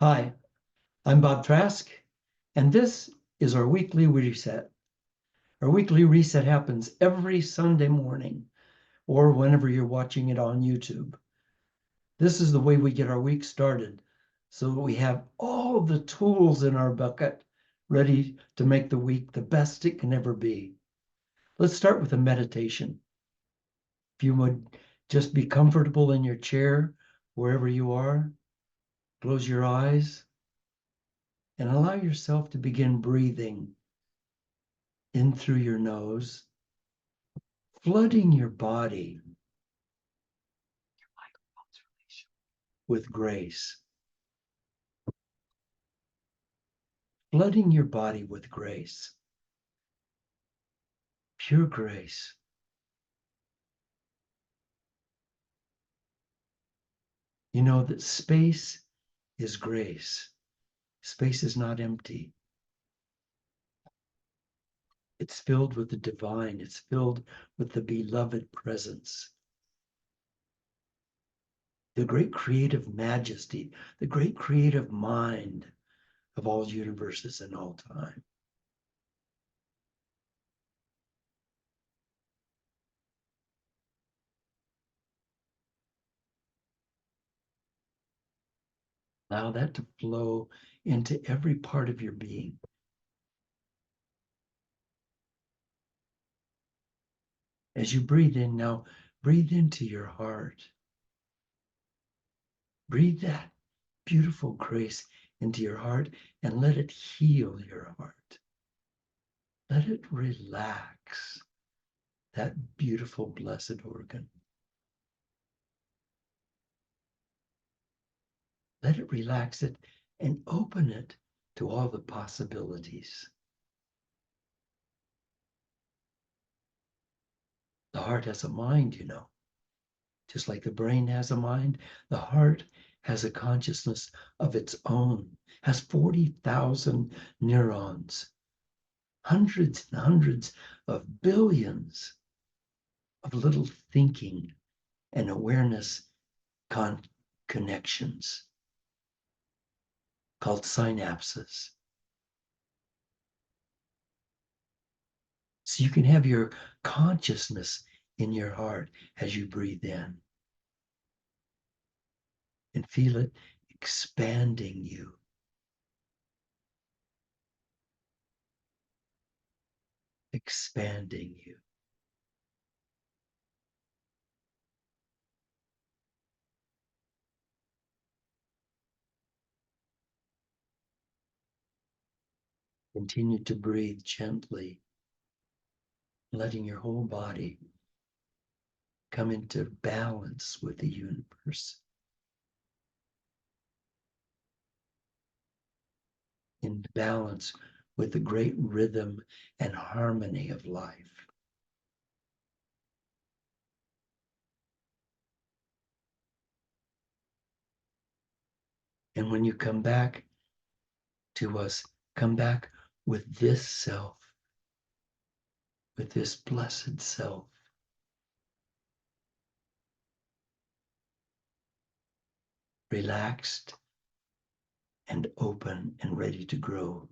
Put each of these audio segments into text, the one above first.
Hi, I'm Bob Trask, and this is our weekly reset. Our weekly reset happens every Sunday morning or whenever you're watching it on YouTube. This is the way we get our week started so that we have all the tools in our bucket ready to make the week the best it can ever be. Let's start with a meditation. If you would just be comfortable in your chair, wherever you are, close your eyes and allow yourself to begin breathing in through your nose, flooding your body with grace. Flooding your body with grace. Pure grace. You know that space is grace. Space is not empty. It's filled with the divine. It's filled with the beloved presence. The great creative majesty, the great creative mind of all universes and all time. Allow that to flow into every part of your being. As you breathe in now, breathe into your heart. Breathe that beautiful grace into your heart and let it heal your heart. Let it relax that beautiful, blessed organ. Let it relax it and open it to all the possibilities. The heart has a mind, you know. Just like the brain has a mind, the heart has a consciousness of its own, has 40,000 neurons, hundreds and hundreds of billions of little thinking and awareness connections called synapses. So you can have your consciousness in your heart as you breathe in and feel it expanding you. Expanding you. Continue to breathe gently, letting your whole body come into balance with the universe, in balance with the great rhythm and harmony of life. And when you come back to us, come back with this self, with this blessed self. Relaxed and open and ready to grow.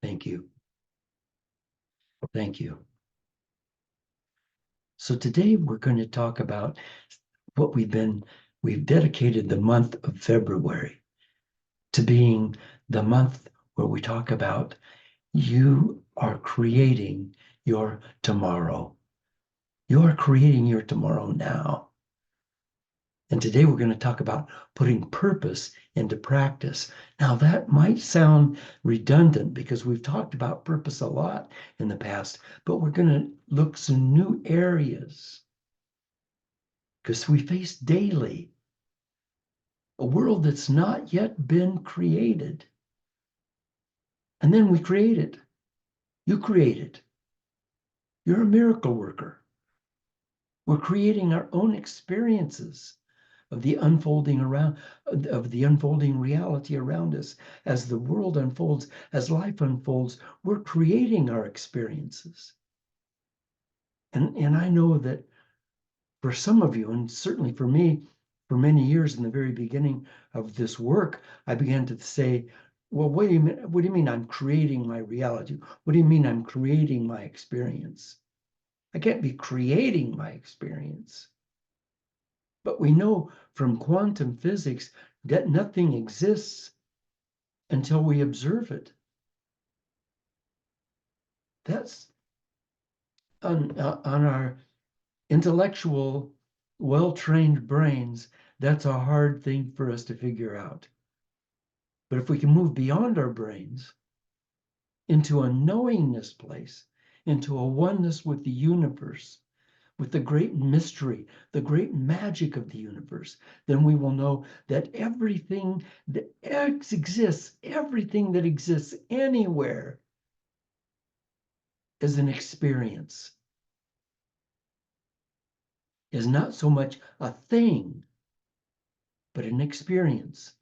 Thank you. Thank you. So today we're going to talk about what we've dedicated the month of February to being the month where we talk about you are creating your tomorrow. You are creating your tomorrow now. And today we're going to talk about putting purpose into practice. Now that might sound redundant because we've talked about purpose a lot in the past, but we're going to look some new areas because we face daily a world that's not yet been created. And then we create it. You create it. You're a miracle worker. We're creating our own experiences of the unfolding reality around us. As the world unfolds, as life unfolds, we're creating our experiences. And I know that For some of you, and certainly for me, for many years in the very beginning of this work, I began to say, well, what do you mean? What do you mean I'm creating my reality? What do you mean I'm creating my experience? I can't be creating my experience. But we know from quantum physics that nothing exists until we observe it. That's on our intellectual, well-trained brains, that's a hard thing for us to figure out. But if we can move beyond our brains into a knowingness place, into a oneness with the universe, with the great mystery, the great magic of the universe, then we will know that everything that exists, everything that exists anywhere is an experience, is not so much a thing, but an experience.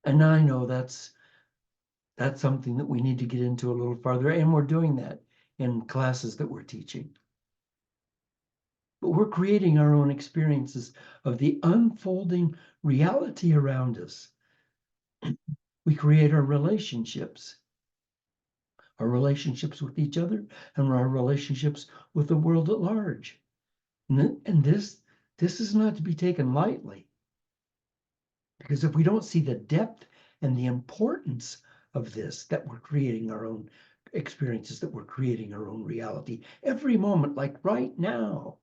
And I know that's something that we need to get into a little farther, and we're doing that in classes that we're teaching. But we're creating our own experiences of the unfolding reality around us. We create our relationships with each other, and our relationships with the world at large. And this is not to be taken lightly, because if we don't see the depth and the importance of this, that we're creating our own experiences, that we're creating our own reality every moment, like right now.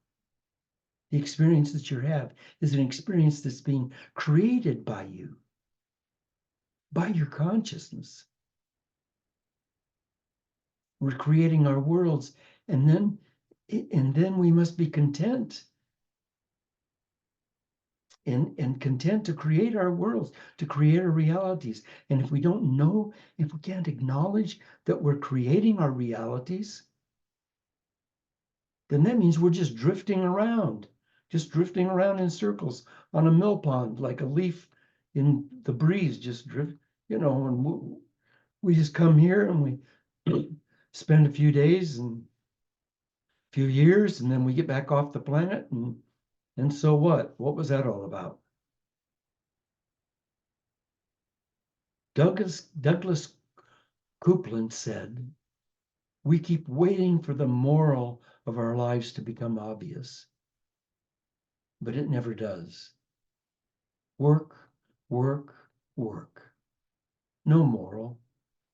The experience that you have is an experience that's being created by you, by your consciousness. We're creating our worlds, and then we must be content and content to create our worlds, to create our realities. And if we don't know, if we can't acknowledge that we're creating our realities, then that means we're just drifting around in circles on a mill pond, like a leaf in the breeze, just drift, and we just come here and we spend a few days and a few years, and then we get back off the planet, and so what? What was that all about? Douglas Coupland said, we keep waiting for the moral of our lives to become obvious, but it never does. Work, work, work. No moral,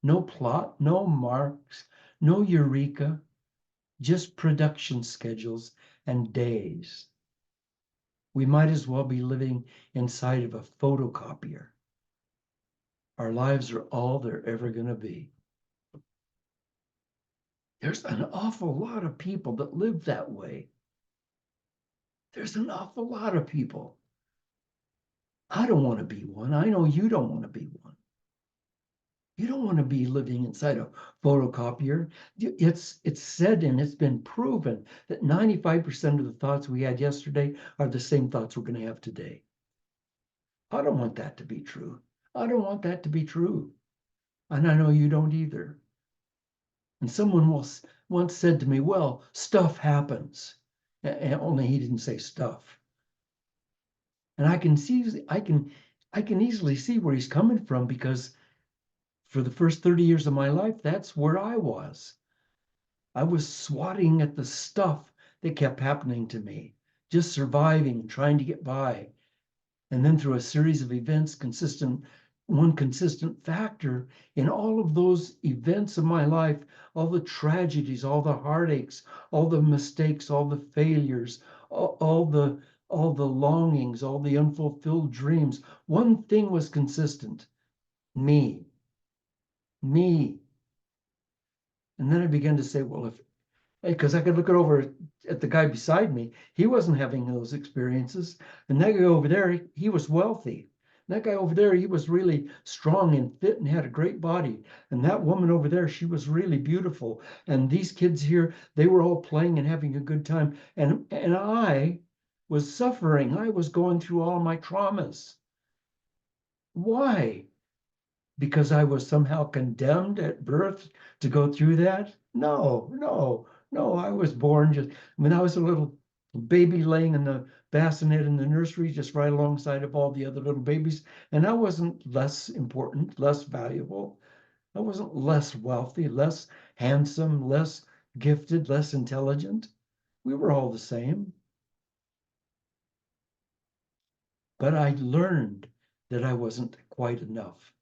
no plot, no marks, no eureka, just production schedules and days. We might as well be living inside of a photocopier. Our lives are all they're ever going to be. There's an awful lot of people that live that way. There's an awful lot of people. I don't want to be one. I know you don't want to be one. You don't want to be living inside a photocopier. It's said and it's been proven that 95% of the thoughts we had yesterday are the same thoughts we're going to have today. I don't want that to be true. I don't want that to be true. And I know you don't either. And someone once said to me, well, stuff happens. And only he didn't say stuff. And I can easily see where he's coming from, because for the first 30 years of my life, that's where I was. I was swatting at the stuff that kept happening to me, just surviving, trying to get by. And then through a series of events, one consistent factor in all of those events of my life, all the tragedies, all the heartaches, all the mistakes, all the failures, all the longings, all the unfulfilled dreams, one thing was consistent: me. And then I began to say, well, because I could look over at the guy beside me, he wasn't having those experiences. And that guy over there, he was wealthy. That guy over there, he was really strong and fit and had a great body. And that woman over there, she was really beautiful. And these kids here, they were all playing and having a good time. And I was suffering. I was going through all my traumas. Why? Because I was somehow condemned at birth to go through that? No. I was born I was a little baby laying in the bassinet in the nursery, just right alongside of all the other little babies. And I wasn't less important, less valuable. I wasn't less wealthy, less handsome, less gifted, less intelligent. We were all the same. But I learned that I wasn't quite enough.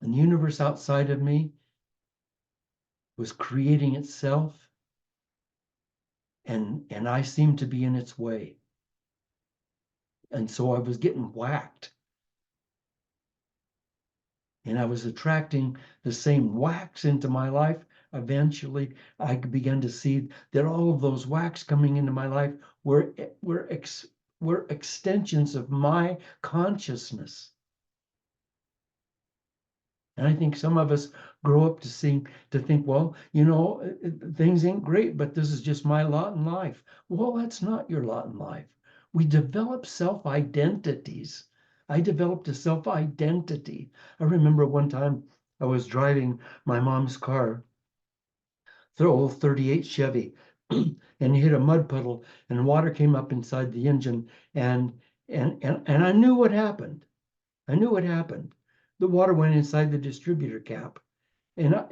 And the universe outside of me was creating itself, and I seemed to be in its way. And so I was getting whacked, and I was attracting the same whacks into my life. Eventually, I began to see that all of those whacks coming into my life were extensions of my consciousness. And I think some of us grow up to think, well, things ain't great, but this is just my lot in life. Well, that's not your lot in life. We develop self-identities. I developed a self-identity. I remember one time I was driving my mom's car, the old 38 Chevy, and hit a mud puddle, and water came up inside the engine, and and I knew what happened. I knew what happened. The water went inside the distributor cap, and I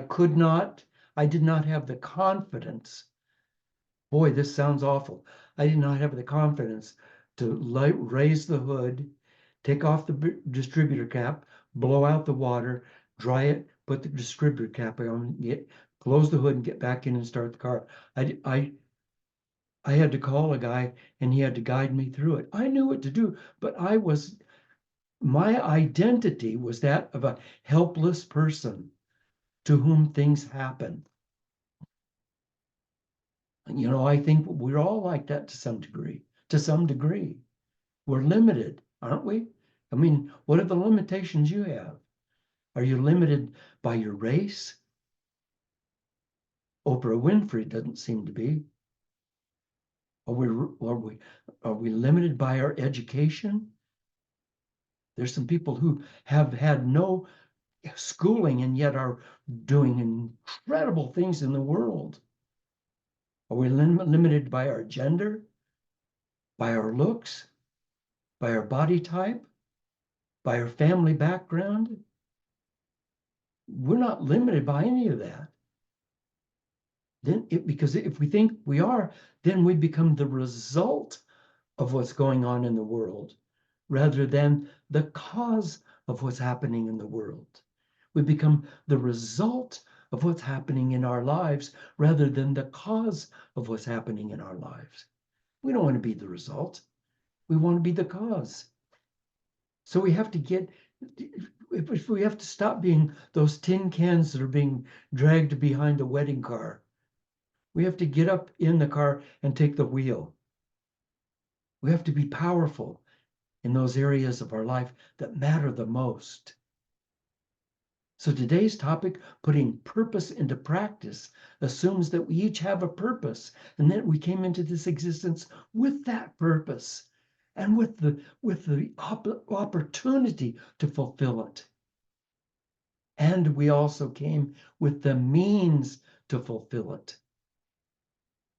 could not. I did not have the confidence. Boy, this sounds awful. I did not have the confidence to raise the hood, take off the distributor cap, blow out the water, dry it, put the distributor cap on, close the hood, and get back in and start the car. I had to call a guy, and he had to guide me through it. I knew what to do, but my identity was that of a helpless person to whom things happen. I think we're all like that to some degree. To some degree, we're limited, aren't we? I mean, what are the limitations you have? Are you limited by your race? Oprah Winfrey doesn't seem to be. Are we limited by our education? There's some people who have had no schooling and yet are doing incredible things in the world. Are we limited by our gender, by our looks, by our body type, by our family background? We're not limited by any of that. Because if we think we are, then we become the result of what's going on in the world rather than the cause of what's happening in the world. We become the result of what's happening in our lives rather than the cause of what's happening in our lives. We don't want to be the result. We want to be the cause. So we have to if we have to stop being those tin cans that are being dragged behind a wedding car, we have to get up in the car and take the wheel. We have to be powerful in those areas of our life that matter the most. So today's topic, putting purpose into practice, assumes that we each have a purpose and that we came into this existence with that purpose and with the opportunity to fulfill it. And we also came with the means to fulfill it.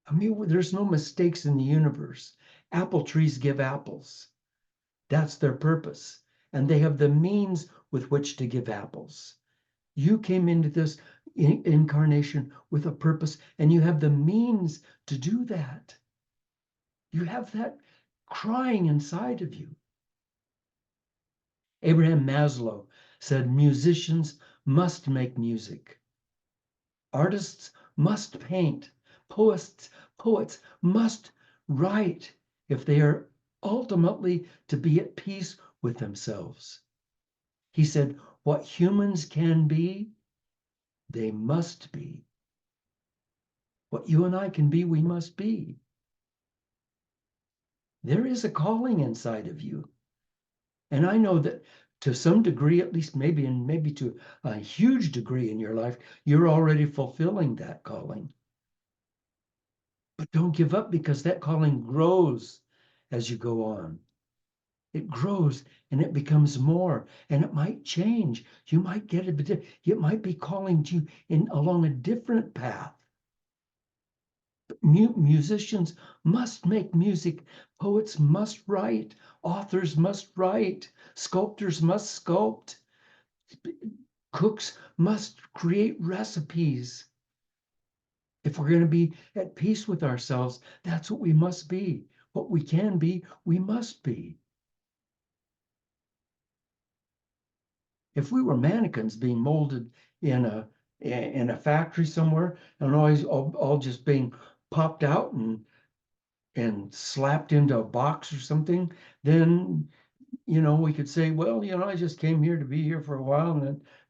I mean, there's no mistakes in the universe. Apple trees give apples. That's their purpose. And they have the means with which to give apples. You came into this incarnation with a purpose, and you have the means to do that. You have that crying inside of you. Abraham Maslow said musicians must make music. Artists must paint. Poets must write if they are ultimately to be at peace with themselves. He said, what humans can be, they must be. What you and I can be, we must be. There is a calling inside of you. And I know that to some degree, at least maybe to a huge degree in your life, you're already fulfilling that calling. But don't give up, because that calling grows as you go on. It grows and it becomes more, and it might change. You might get a bit, it might be calling to you in along a different path. Musicians must make music, poets must write, authors must write, sculptors must sculpt, cooks must create recipes. If we're going to be at peace with ourselves, that's what we must be. What we can be, we must be. If we were mannequins being molded in a factory somewhere and always all just being popped out and slapped into a box or something, then we could say, well, I just came here to be here for a while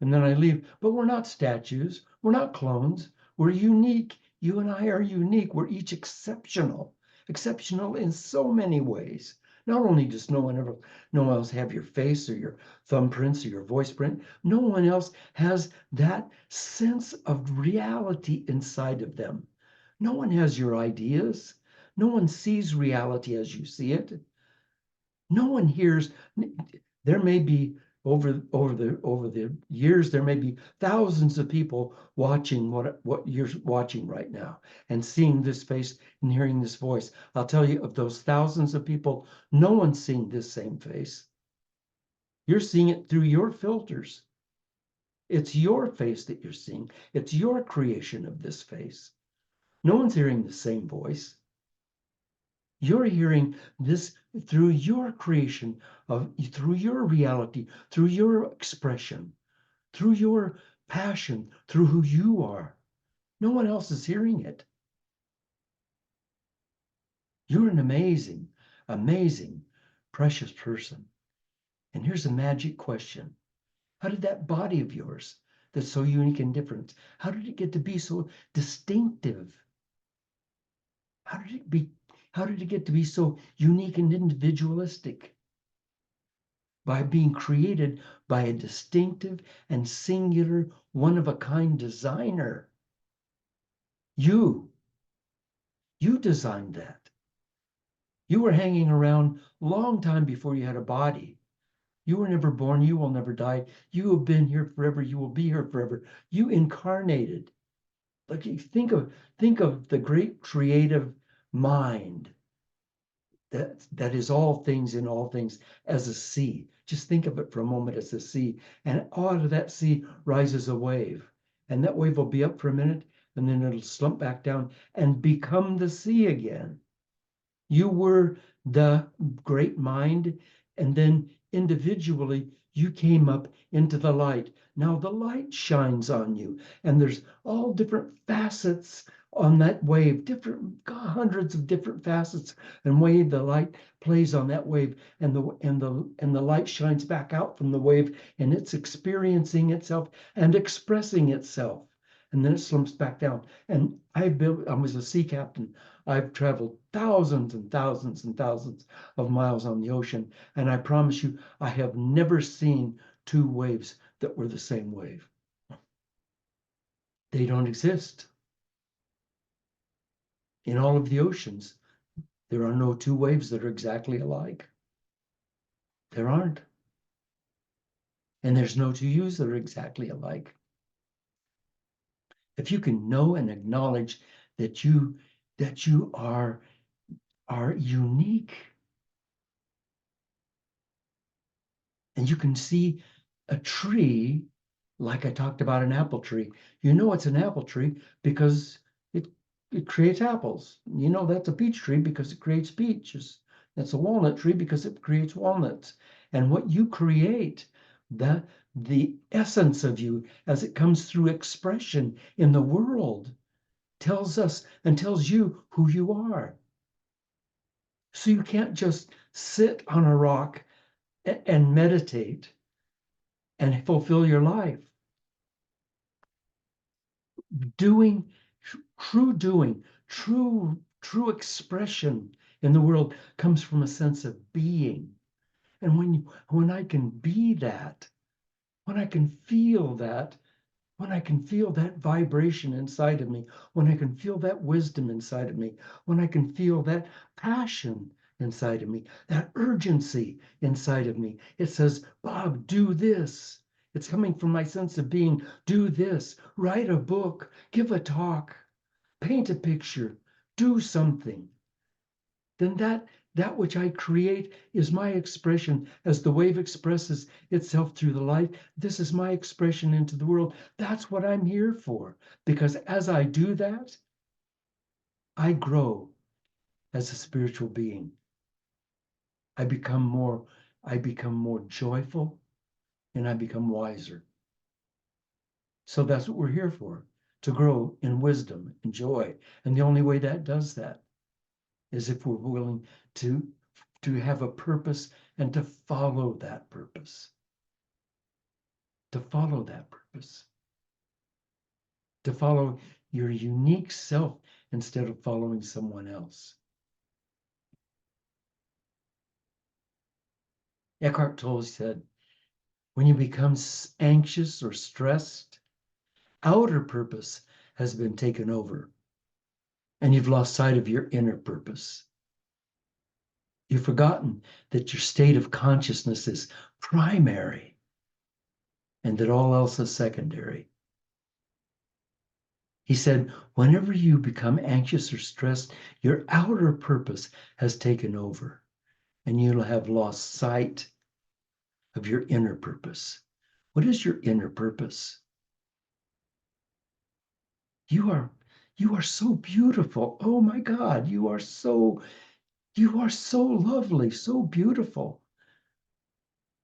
and then I leave. But we're not statues. We're not clones. We're unique. You and I are unique. We're each exceptional in so many ways. Not only does no one else have your face or your thumbprints or your voice print, no one else has that sense of reality inside of them. No one has your ideas. No one sees reality as you see it. No one hears. There may be over the years, there may be thousands of people watching what you're watching right now and seeing this face and hearing this voice. I'll tell you, of those thousands of people, no one's seeing this same face. You're seeing it through your filters. It's your face that you're seeing. It's your creation of this face. No one's hearing the same voice. You're hearing this through your creation through your reality, through your expression, through your passion, through who you are. No one else is hearing it. You're an amazing, precious person. And here's a magic question. How did that body of yours that's so unique and different, how did it get to be so distinctive? How did it be? How did it get to be so unique and individualistic? By being created by a distinctive and singular, one-of-a-kind designer. You designed that. You were hanging around long time before you had a body. You were never born. You will never die. You have been here forever. You will be here forever. You incarnated. Like, think of the great creative mind that is all things in all things as a sea. Just think of it for a moment as a sea. And out of that sea rises a wave. And that wave will be up for a minute and then it'll slump back down and become the sea again. You were the great mind, and then individually you came up into the light. Now the light shines on you, and there's all different facets on that wave, different hundreds of different facets and way the light plays on that wave, and the light shines back out from the wave, and it's experiencing itself and expressing itself. And then it slumps back down. And I was a sea captain. I've traveled thousands and thousands and thousands of miles on the ocean. And I promise you, I have never seen two waves that were the same wave. They don't exist. In all of the oceans, there are no two waves that are exactly alike. There aren't. And there's no two yous that are exactly alike. If you can know and acknowledge that you are unique, and you can see a tree, like I talked about an apple tree. You know it's an apple tree because it creates apples. You know that's a peach tree because it creates peaches. That's a walnut tree because it creates walnuts. And what you create, the essence of you as it comes through expression in the world, tells us and tells you who you are. So you can't just sit on a rock and meditate and fulfill your life. Doing, true expression in the world comes from a sense of being. And when I can be that, when I can feel that, when I can feel that vibration inside of me, when I can feel that wisdom inside of me, when I can feel that passion inside of me, that urgency inside of me. It says, Bob, do this. It's coming from my sense of being. Do this, write a book, give a talk, paint a picture, do something. Then that which I create is my expression as the wave expresses itself through the light. This is my expression into the world. That's what I'm here for. Because as I do that, I grow as a spiritual being. I become more, I become more joyful and I become wiser. So that's what we're here for, to grow in wisdom and joy. And the only way that does that is if we're willing to have a purpose and to follow that purpose. To follow that purpose. To follow your unique self instead of following someone else. Eckhart Tolle said, when you become anxious or stressed, outer purpose has been taken over, and you've lost sight of your inner purpose. You've forgotten that your state of consciousness is primary and that all else is secondary. He said, whenever you become anxious or stressed, your outer purpose has taken over, and you'll have lost sight of your inner purpose. What is your inner purpose? You are so beautiful. Oh my God, you are so lovely, so beautiful.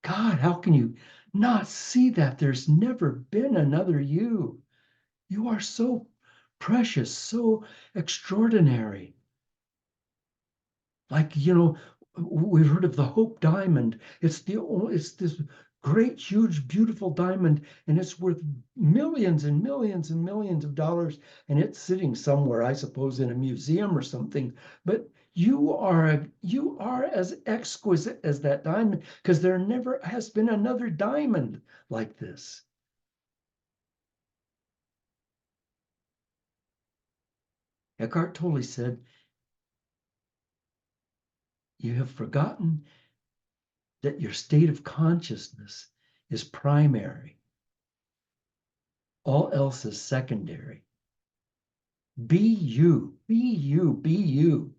God, how can you not see that? There's never been another you. You are so precious, so extraordinary. Like, we've heard of the Hope Diamond. It's this great, huge, beautiful diamond, and it's worth millions and millions and millions of dollars. And it's sitting somewhere, I suppose, in a museum or something. But you are as exquisite as that diamond, because there never has been another diamond like this. Eckhart Tolle said, you have forgotten that your state of consciousness is primary. All else is secondary. Be you, be you, be you.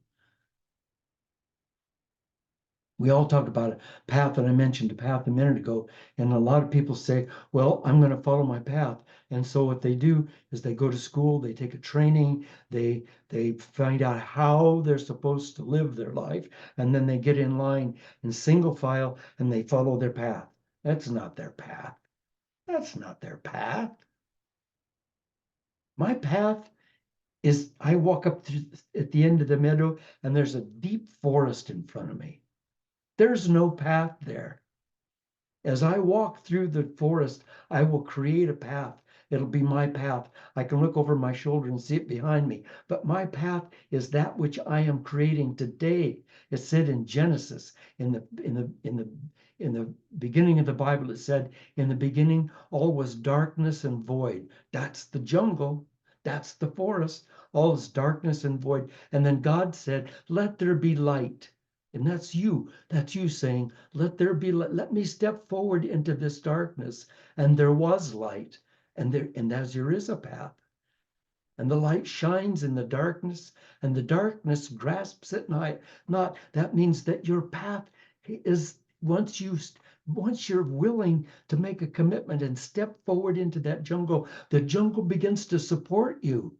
We all talk about a path, and I mentioned a path a minute ago, and a lot of people say, well, I'm going to follow my path. And so what they do is they go to school, they take a training, they find out how they're supposed to live their life, and then they get in line in single file and they follow their path. That's not their path. That's not their path. My path is I walk up at the end of the meadow and there's a deep forest in front of me. There's no path there. As I walk through the forest, I will create a path. It'll be my path. I can look over my shoulder and see it behind me. But my path is that which I am creating today. It said in Genesis, in the beginning of the Bible, it said, in the beginning, all was darkness and void. That's the jungle. That's the forest. All is darkness and void. And then God said, let there be light. And that's you. That's you saying, let there be, let me step forward into this darkness. And there was light. And as there is a path. And the light shines in the darkness, and the darkness grasps it not. That means that your path is, once you're willing to make a commitment and step forward into that jungle, the jungle begins to support you.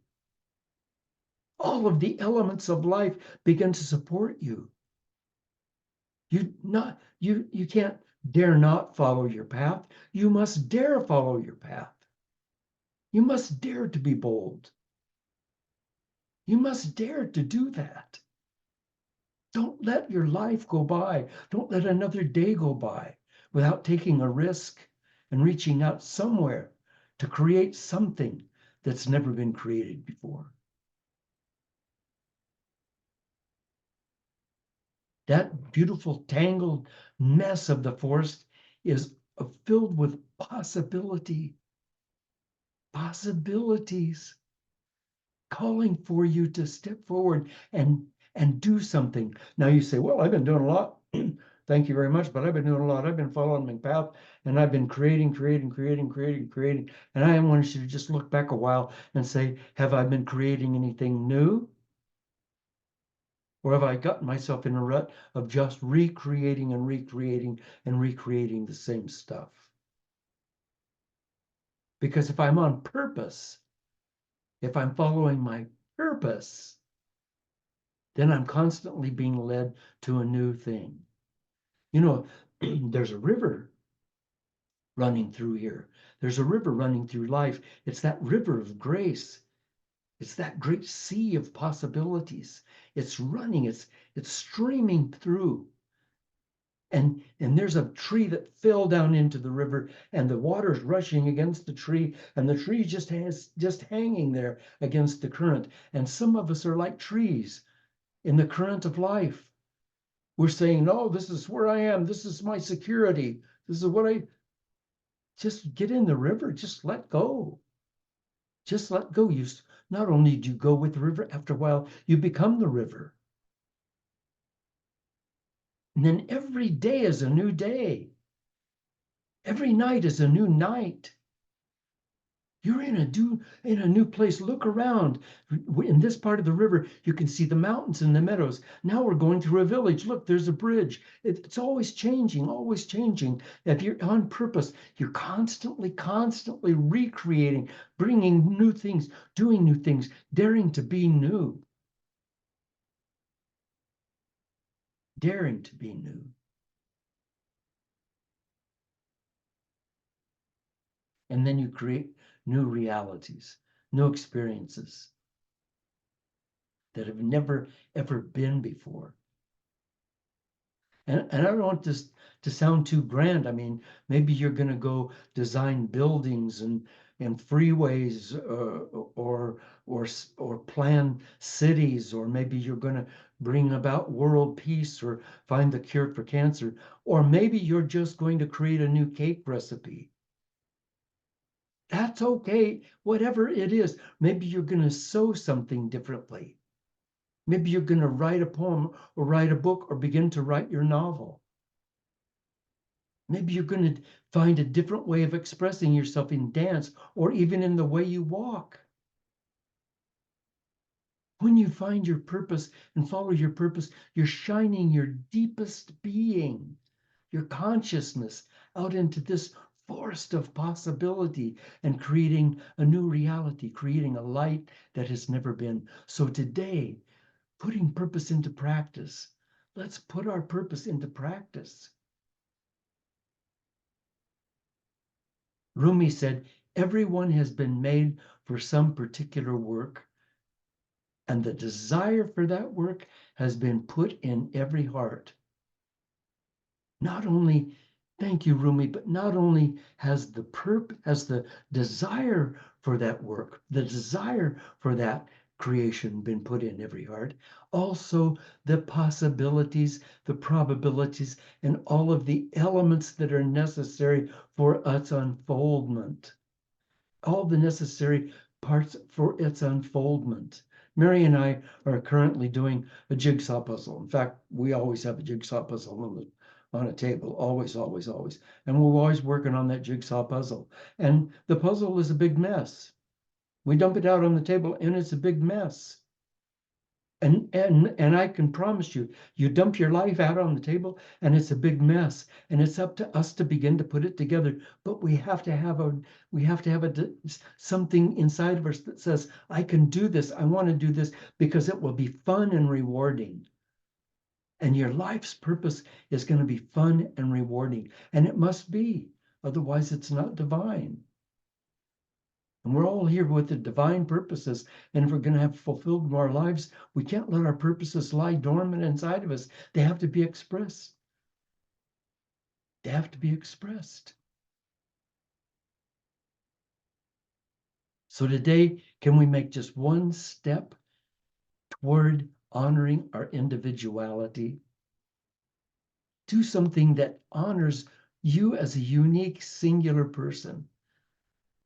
All of the elements of life begin to support you. You can't dare not follow your path. You must dare follow your path. You must dare to be bold. You must dare to do that. Don't let your life go by. Don't let another day go by without taking a risk and reaching out somewhere to create something that's never been created before. That beautiful tangled mess of the forest is filled with possibilities calling for you to step forward and and do something. Now you say, well, I've been doing a lot. Thank you very much, but I've been doing a lot. I've been following my path and I've been creating. And I want you to just look back a while and say, have I been creating anything new? Or have I gotten myself in a rut of just recreating and recreating the same stuff? Because if I'm on purpose, if I'm following my purpose, then I'm constantly being led to a new thing. You know, there's a river running through here. There's a river running through life. It's that river of grace. It's that great sea of possibilities. It's running, it's streaming through. And there's a tree that fell down into the river, and the water's rushing against the tree, and the tree just hanging there against the current. And some of us are like trees in the current of life. We're saying, no, this is where I am. This is my security. This is what I just get in the river. Just let go. Just let go. You not only do you go with the river, after a while, you become the river. And then every day is a new day. Every night is a new night. You're in a new place. Look around. In this part of the river, you can see the mountains and the meadows. Now we're going through a village. Look, there's a bridge. It's always changing, always changing. If you're on purpose, you're constantly recreating, bringing new things, doing new things, daring to be new, daring to be new. And then you create new realities, new experiences that have never, ever been before. And I don't want this to sound too grand. I mean, maybe you're going to go design buildings and freeways or plan cities, or maybe you're going to bring about world peace or find the cure for cancer, or maybe you're just going to create a new cake recipe. That's okay, whatever it is. Maybe you're going to sew something differently. Maybe you're going to write a poem or write a book or begin to write your novel. Maybe you're going to find a different way of expressing yourself in dance or even in the way you walk. When you find your purpose and follow your purpose, you're shining your deepest being, your consciousness out into this forest of possibility and creating a new reality, creating a light that has never been. So today, putting purpose into practice. Let's put our purpose into practice. Rumi said, everyone has been made for some particular work, and the desire for that work has been put in every heart. Not only, thank you, Rumi, but not only has the desire for that work, the desire for that creation been put in every heart, also the possibilities, the probabilities, and all of the elements that are necessary for its unfoldment. All the necessary parts for its unfoldment. Mary and I are currently doing a jigsaw puzzle. In fact, we always have a jigsaw puzzle on a table, always. And we're always working on that jigsaw puzzle. And the puzzle is a big mess. We dump it out on the table and it's a big mess. And I can promise you, you dump your life out on the table and it's a big mess. And it's up to us to begin to put it together. But we have to have something inside of us that says, I can do this. I want to do this because it will be fun and rewarding. And your life's purpose is going to be fun and rewarding. And it must be. Otherwise, it's not divine. And we're all here with the divine purposes. And if we're going to have fulfilled our lives, we can't let our purposes lie dormant inside of us. They have to be expressed. They have to be expressed. So today, can we make just one step toward honoring our individuality? Do something that honors you as a unique, singular person.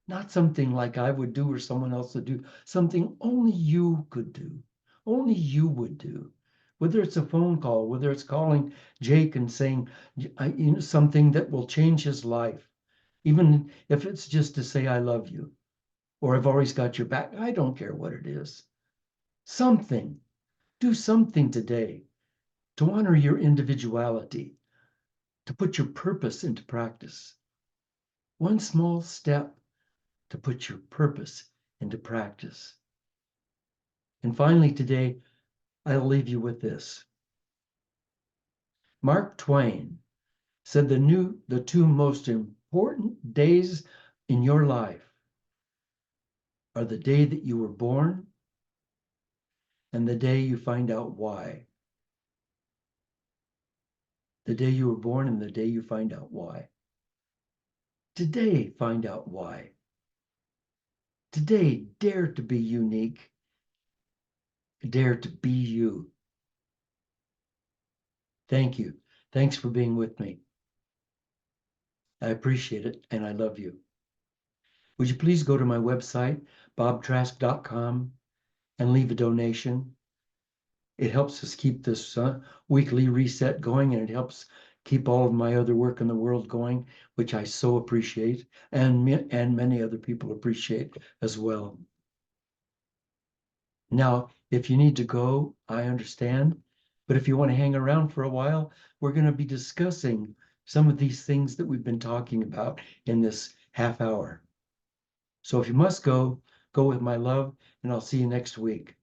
Not something like I would do or someone else would do, something only you could do, only you would do. whether it's a phone call, whether it's calling Jake and saying something that will change his life, even if it's just to say, I love you, or I've always got your back. I don't care what it is. Something, do something today to honor your individuality, to put your purpose into practice. One small step to put your purpose into practice. And finally, today, I'll leave you with this. Mark Twain said the two most important days in your life are the day that you were born and the day you find out why. The day you were born and the day you find out why. Today, find out why. Today, dare to be unique. Dare to be you. Thank you. Thanks for being with me. I appreciate it and I love you. Would you please go to my website, bobtrask.com, and leave a donation? It helps us keep this weekly reset going, and it helps keep all of my other work in the world going, which I so appreciate, and many other people appreciate as well. Now, if you need to go, I understand. But if you want to hang around for a while, we're going to be discussing some of these things that we've been talking about in this half hour. So if you must go, go with my love, and I'll see you next week.